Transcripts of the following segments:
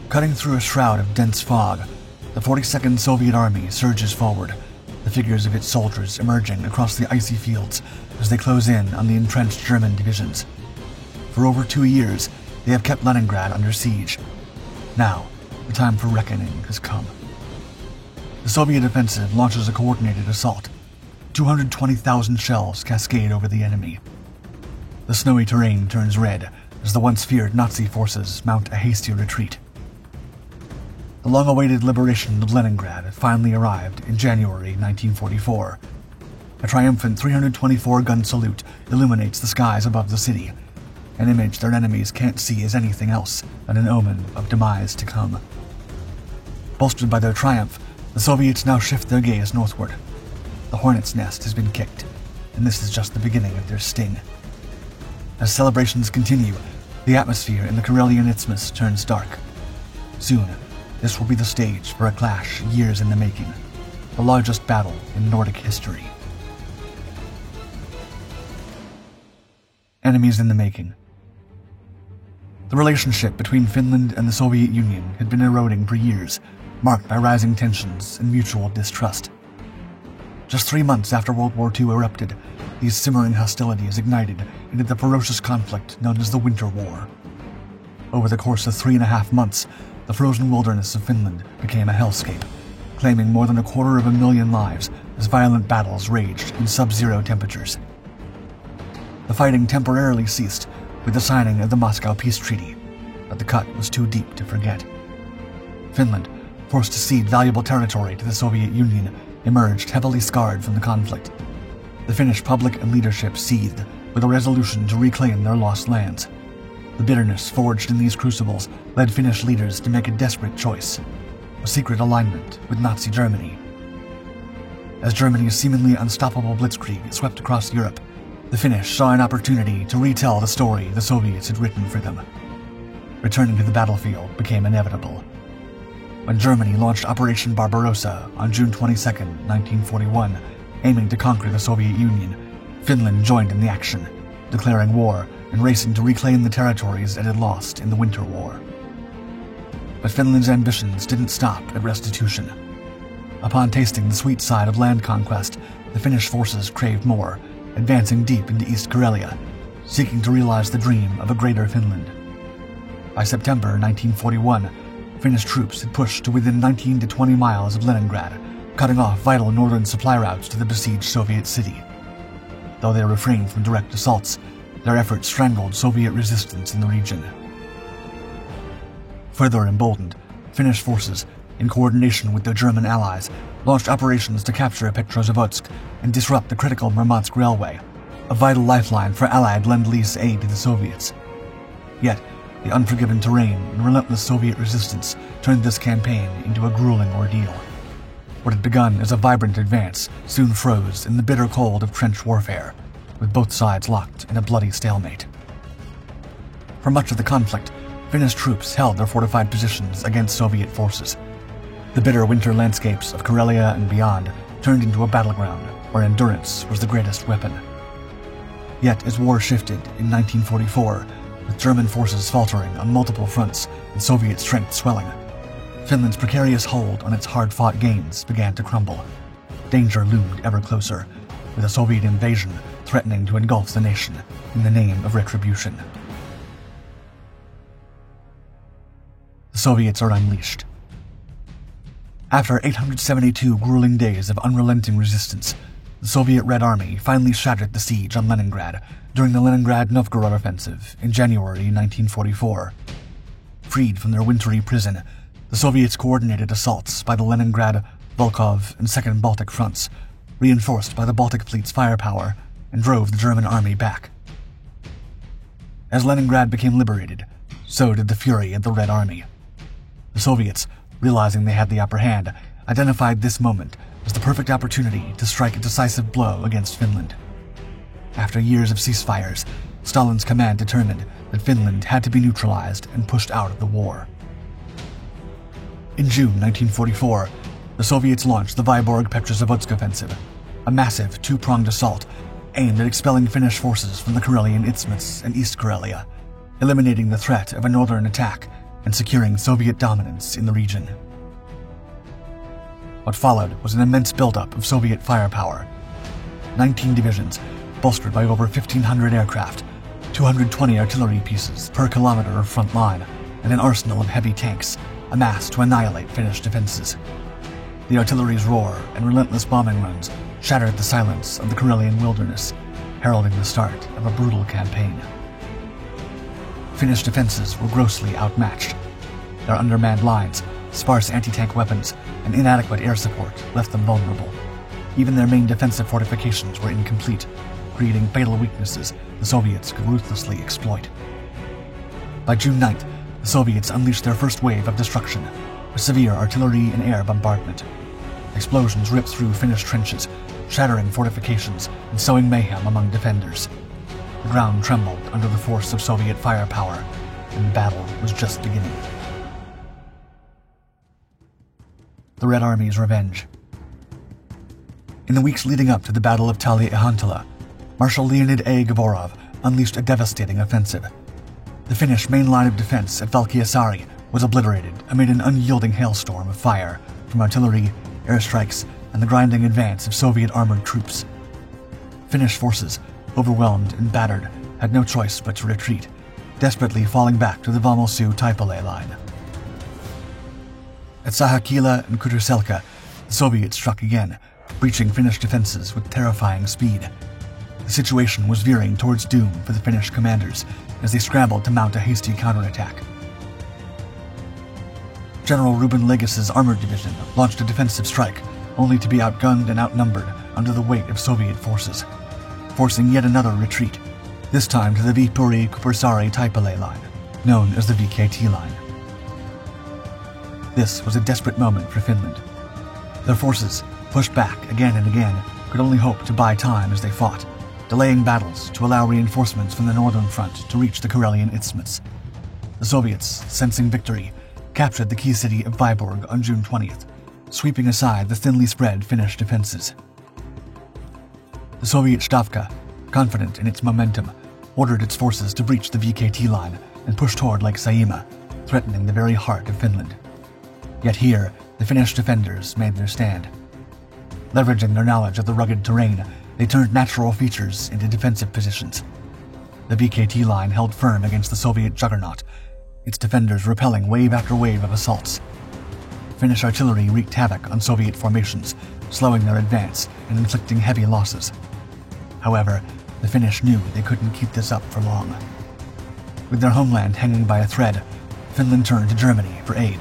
Cutting through a shroud of dense fog, the 42nd Soviet Army surges forward, the figures of its soldiers emerging across the icy fields as they close in on the entrenched German divisions. For over 2 years, they have kept Leningrad under siege. Now, the time for reckoning has come. The Soviet offensive launches a coordinated assault. 220,000 shells cascade over the enemy. The snowy terrain turns red as the once feared Nazi forces mount a hasty retreat. The long-awaited liberation of Leningrad finally arrived in January 1944. A triumphant 324-gun salute illuminates the skies above the city, an image their enemies can't see as anything else than an omen of demise to come. Bolstered by their triumph, the Soviets now shift their gaze northward. The hornet's nest has been kicked, and this is just the beginning of their sting. As celebrations continue, the atmosphere in the Karelian Isthmus turns dark. Soon, this will be the stage for a clash years in the making, the largest battle in Nordic history. Enemies in the making. The relationship between Finland and the Soviet Union had been eroding for years, marked by rising tensions and mutual distrust. Just 3 months after World War II erupted, these simmering hostilities ignited into the ferocious conflict known as the Winter War. Over the course of 3.5 months, the frozen wilderness of Finland became a hellscape, claiming more than 250,000 lives as violent battles raged in sub-zero temperatures. The fighting temporarily ceased with the signing of the Moscow Peace Treaty, but the cut was too deep to forget. Finland, forced to cede valuable territory to the Soviet Union, emerged heavily scarred from the conflict. The Finnish public and leadership seethed with a resolution to reclaim their lost lands. The bitterness forged in these crucibles led Finnish leaders to make a desperate choice: a secret alignment with Nazi Germany. As Germany's seemingly unstoppable blitzkrieg swept across Europe, the Finnish saw an opportunity to retell the story the Soviets had written for them. Returning to the battlefield became inevitable. When Germany launched Operation Barbarossa on June 22, 1941, aiming to conquer the Soviet Union, Finland joined in the action, declaring war and racing to reclaim the territories it had lost in the Winter War. But Finland's ambitions didn't stop at restitution. Upon tasting the sweet side of land conquest, the Finnish forces craved more, advancing deep into East Karelia, seeking to realize the dream of a greater Finland. By September 1941, Finnish troops had pushed to within 19 to 20 miles of Leningrad, cutting off vital northern supply routes to the besieged Soviet city. Though they refrained from direct assaults, their efforts strangled Soviet resistance in the region. Further emboldened, Finnish forces, in coordination with their German allies, launched operations to capture Petrozavodsk and disrupt the critical Murmansk Railway, a vital lifeline for Allied Lend-Lease aid to the Soviets. Yet, the unforgiving terrain and relentless Soviet resistance turned this campaign into a grueling ordeal. What had begun as a vibrant advance soon froze in the bitter cold of trench warfare, with both sides locked in a bloody stalemate. For much of the conflict, Finnish troops held their fortified positions against Soviet forces. The bitter winter landscapes of Karelia and beyond turned into a battleground where endurance was the greatest weapon. Yet as war shifted in 1944, with German forces faltering on multiple fronts and Soviet strength swelling, Finland's precarious hold on its hard-fought gains began to crumble. Danger loomed ever closer, with a Soviet invasion threatening to engulf the nation in the name of retribution. The Soviets are unleashed. After 872 grueling days of unrelenting resistance, the Soviet Red Army finally shattered the siege on Leningrad during the Leningrad-Novgorod offensive in January 1944. Freed from their wintry prison, the Soviets coordinated assaults by the Leningrad, Volkhov, and Second Baltic fronts, reinforced by the Baltic Fleet's firepower, and drove the German army back. As Leningrad became liberated, so did the fury of the Red Army. The Soviets, realizing they had the upper hand, identified this moment as the perfect opportunity to strike a decisive blow against Finland. After years of ceasefires, Stalin's command determined that Finland had to be neutralized and pushed out of the war. In June 1944, the Soviets launched the Vyborg-Petrozavodsk offensive, a massive two-pronged assault aimed at expelling Finnish forces from the Karelian Isthmus and East Karelia, eliminating the threat of a northern attack and securing Soviet dominance in the region. What followed was an immense buildup of Soviet firepower. 19 divisions, bolstered by over 1,500 aircraft, 220 artillery pieces per kilometer of front line, and an arsenal of heavy tanks, amassed to annihilate Finnish defenses. The artillery's roar and relentless bombing runs shattered the silence of the Karelian wilderness, heralding the start of a brutal campaign. Finnish defenses were grossly outmatched. Their undermanned lines, sparse anti-tank weapons, and inadequate air support left them vulnerable. Even their main defensive fortifications were incomplete, creating fatal weaknesses the Soviets could ruthlessly exploit. By June 9th, the Soviets unleashed their first wave of destruction, with severe artillery and air bombardment. Explosions ripped through Finnish trenches, shattering fortifications and sowing mayhem among defenders. The ground trembled under the force of Soviet firepower, and the battle was just beginning. The Red Army's revenge. In the weeks leading up to the Battle of Tali-Ihantala, Marshal Leonid A. Gavorov unleashed a devastating offensive. The Finnish main line of defense at Valkeasaari was obliterated amid an unyielding hailstorm of fire from artillery, airstrikes, and the grinding advance of Soviet armored troops. Finnish forces, overwhelmed and battered, had no choice but to retreat, desperately falling back to the Vamalsuu-Taipale line. At Sahakila and Kutuselka, the Soviets struck again, breaching Finnish defenses with terrifying speed. The situation was veering towards doom for the Finnish commanders as they scrambled to mount a hasty counterattack. General Ruben Legas's armored division launched a defensive strike, only to be outgunned and outnumbered under the weight of Soviet forces, forcing yet another retreat, this time to the Viipuri-Kupursaari-Taipale line, known as the VKT line. This was a desperate moment for Finland. Their forces, pushed back again and again, could only hope to buy time as they fought, delaying battles to allow reinforcements from the northern front to reach the Karelian Isthmus. The Soviets, sensing victory, captured the key city of Vyborg on June 20th, sweeping aside the thinly spread Finnish defenses. The Soviet Stavka, confident in its momentum, ordered its forces to breach the VKT line and push toward Lake Saimaa, threatening the very heart of Finland. Yet here, the Finnish defenders made their stand. Leveraging their knowledge of the rugged terrain, they turned natural features into defensive positions. The VKT line held firm against the Soviet juggernaut, its defenders repelling wave after wave of assaults. Finnish artillery wreaked havoc on Soviet formations, slowing their advance and inflicting heavy losses. However, the Finnish knew they couldn't keep this up for long. With their homeland hanging by a thread, Finland turned to Germany for aid.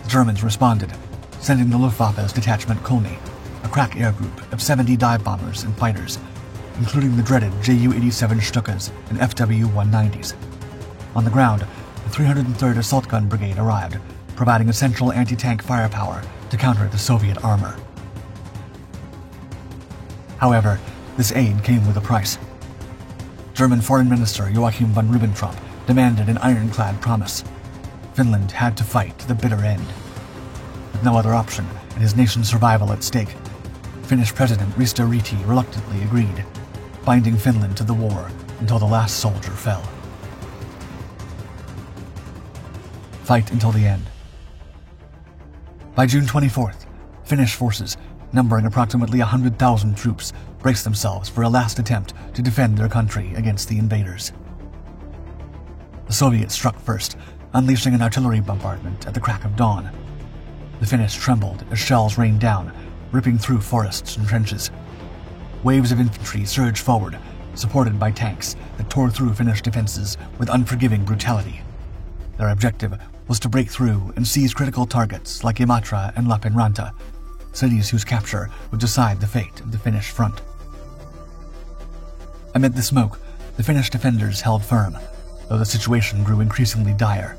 The Germans responded, sending the Luftwaffe's Detachment Kulmi, a crack air group of 70 dive bombers and fighters, including the dreaded Ju-87 Stukas and Fw-190s. On the ground, the 303rd Assault Gun Brigade arrived, providing essential anti-tank firepower to counter the Soviet armor. However, this aid came with a price. German Foreign Minister Joachim von Ribbentrop demanded an ironclad promise. Finland had to fight to the bitter end. With no other option and his nation's survival at stake, Finnish President Risto Ryti reluctantly agreed, binding Finland to the war until the last soldier fell. Fight until the end. By June 24th, Finnish forces, numbering approximately 100,000 troops, braced themselves for a last attempt to defend their country against the invaders. The Soviets struck first, unleashing an artillery bombardment at the crack of dawn. The Finnish trembled as shells rained down, ripping through forests and trenches. Waves of infantry surged forward, supported by tanks that tore through Finnish defenses with unforgiving brutality. Their objective was to break through and seize critical targets like Imatra and Lappeenranta, cities whose capture would decide the fate of the Finnish front. Amid the smoke, the Finnish defenders held firm, though the situation grew increasingly dire.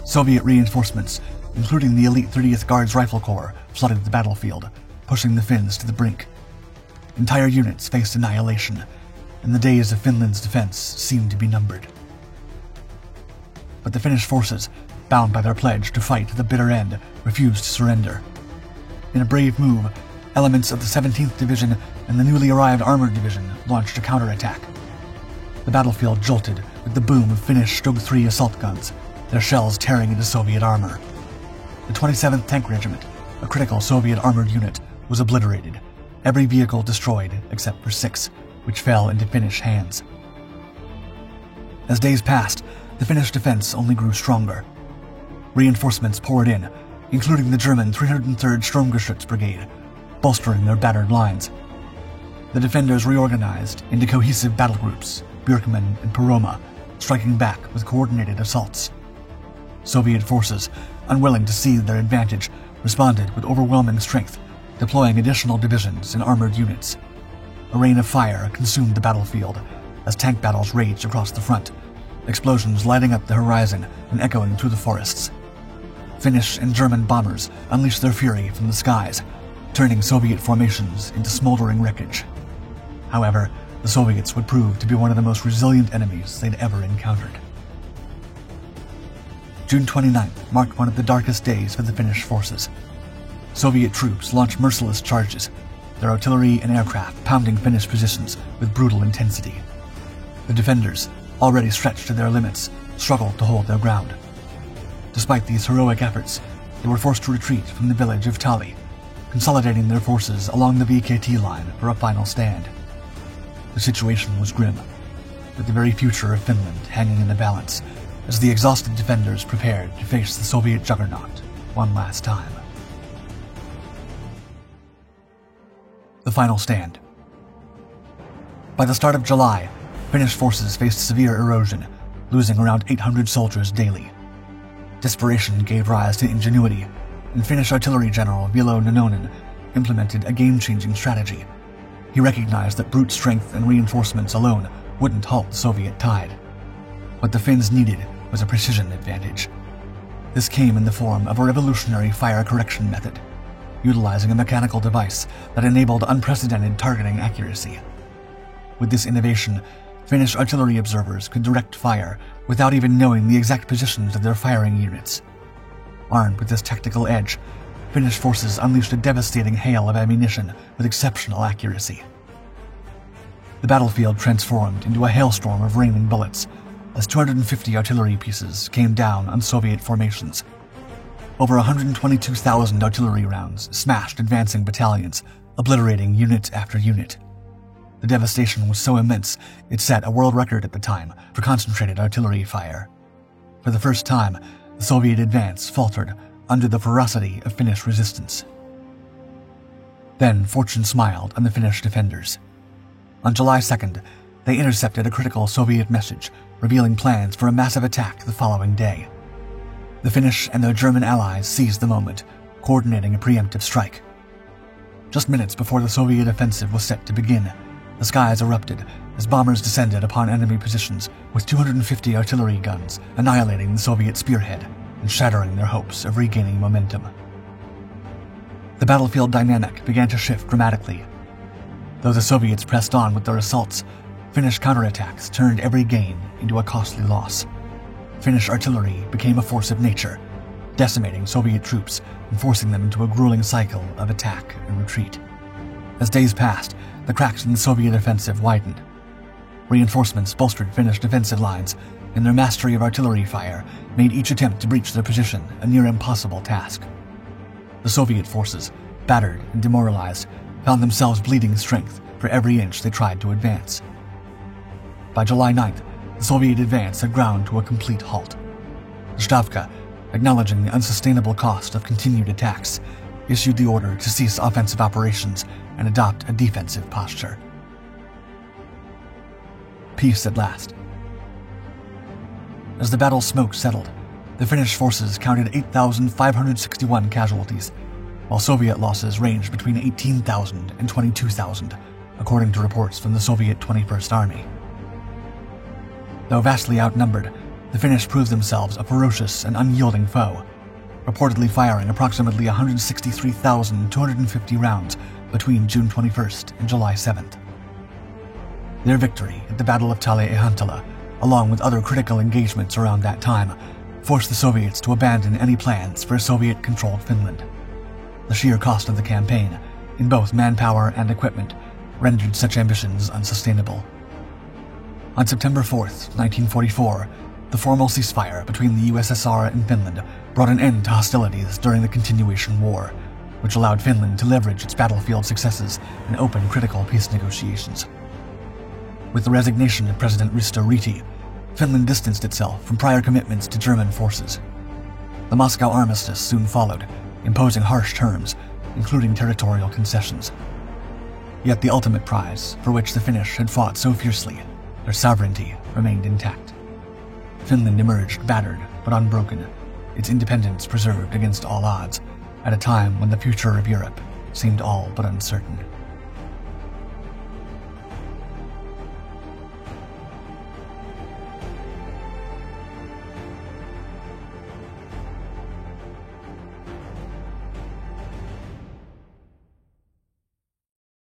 Soviet reinforcements, including the elite 30th Guards Rifle Corps, flooded the battlefield, pushing the Finns to the brink. Entire units faced annihilation, and the days of Finland's defense seemed to be numbered. But the Finnish forces, bound by their pledge to fight to the bitter end, refused to surrender. In a brave move, elements of the 17th Division and the newly arrived Armored Division launched a counterattack. The battlefield jolted with the boom of Finnish Stug 3 assault guns, their shells tearing into Soviet armor. The 27th Tank Regiment, a critical Soviet armored unit, was obliterated, every vehicle destroyed except for 6, which fell into Finnish hands. As days passed, the Finnish defense only grew stronger. Reinforcements poured in, including the German 303rd Sturmgeschütz Brigade, bolstering their battered lines. The defenders reorganized into cohesive battle groups, Björkman and Poroma, striking back with coordinated assaults. Soviet forces, unwilling to cede their advantage, responded with overwhelming strength, deploying additional divisions and armored units. A rain of fire consumed the battlefield as tank battles raged across the front, explosions lighting up the horizon and echoing through the forests. Finnish and German bombers unleashed their fury from the skies, turning Soviet formations into smoldering wreckage. However, the Soviets would prove to be one of the most resilient enemies they'd ever encountered. June 29th marked one of the darkest days for the Finnish forces. Soviet troops launched merciless charges, their artillery and aircraft pounding Finnish positions with brutal intensity. The defenders, already stretched to their limits, struggled to hold their ground. Despite these heroic efforts, they were forced to retreat from the village of Tali, consolidating their forces along the VKT line for a final stand. The situation was grim, with the very future of Finland hanging in the balance as the exhausted defenders prepared to face the Soviet juggernaut one last time. The final stand. By the start of July, Finnish forces faced severe erosion, losing around 800 soldiers daily. Desperation gave rise to ingenuity, and Finnish Artillery General Vilo Nenonen implemented a game-changing strategy. He recognized that brute strength and reinforcements alone wouldn't halt the Soviet tide. What the Finns needed was a precision advantage. This came in the form of a revolutionary fire correction method, utilizing a mechanical device that enabled unprecedented targeting accuracy. With this innovation, Finnish artillery observers could direct fire without even knowing the exact positions of their firing units. Armed with this tactical edge, Finnish forces unleashed a devastating hail of ammunition with exceptional accuracy. The battlefield transformed into a hailstorm of raining bullets as 250 artillery pieces came down on Soviet formations. Over 122,000 artillery rounds smashed advancing battalions, obliterating unit after unit. The devastation was so immense, it set a world record at the time for concentrated artillery fire. For the first time, the Soviet advance faltered under the ferocity of Finnish resistance. Then fortune smiled on the Finnish defenders. On July 2nd, they intercepted a critical Soviet message revealing plans for a massive attack the following day. The Finnish and their German allies seized the moment, coordinating a preemptive strike. Just minutes before the Soviet offensive was set to begin, the skies erupted as bombers descended upon enemy positions with 250 artillery guns, annihilating the Soviet spearhead and shattering their hopes of regaining momentum. The battlefield dynamic began to shift dramatically. Though the Soviets pressed on with their assaults, Finnish counterattacks turned every gain into a costly loss. Finnish artillery became a force of nature, decimating Soviet troops and forcing them into a grueling cycle of attack and retreat. As days passed, the cracks in the Soviet offensive widened. Reinforcements bolstered Finnish defensive lines, and their mastery of artillery fire made each attempt to breach their position a near impossible task. The Soviet forces, battered and demoralized, found themselves bleeding strength for every inch they tried to advance. By July 9th, the Soviet advance had ground to a complete halt. The Stavka, acknowledging the unsustainable cost of continued attacks, issued the order to cease offensive operations and adopt a defensive posture. Peace at last. As the battle smoke settled, the Finnish forces counted 8,561 casualties, while Soviet losses ranged between 18,000 and 22,000, according to reports from the Soviet 21st Army. Though vastly outnumbered, the Finnish proved themselves a ferocious and unyielding foe, reportedly firing approximately 163,250 rounds between June 21st and July 7th. Their victory at the Battle of Tale-Ihantala, along with other critical engagements around that time, forced the Soviets to abandon any plans for a Soviet-controlled Finland. The sheer cost of the campaign, in both manpower and equipment, rendered such ambitions unsustainable. On September 4th, 1944, The formal ceasefire between the USSR and Finland brought an end to hostilities during the Continuation War, which allowed Finland to leverage its battlefield successes and open critical peace negotiations. With the resignation of President Risto Ryti, Finland distanced itself from prior commitments to German forces. The Moscow Armistice soon followed, imposing harsh terms, including territorial concessions. Yet the ultimate prize, for which the Finnish had fought so fiercely, their sovereignty, remained intact. Finland emerged battered but unbroken, its independence preserved against all odds, at a time when the future of Europe seemed all but uncertain.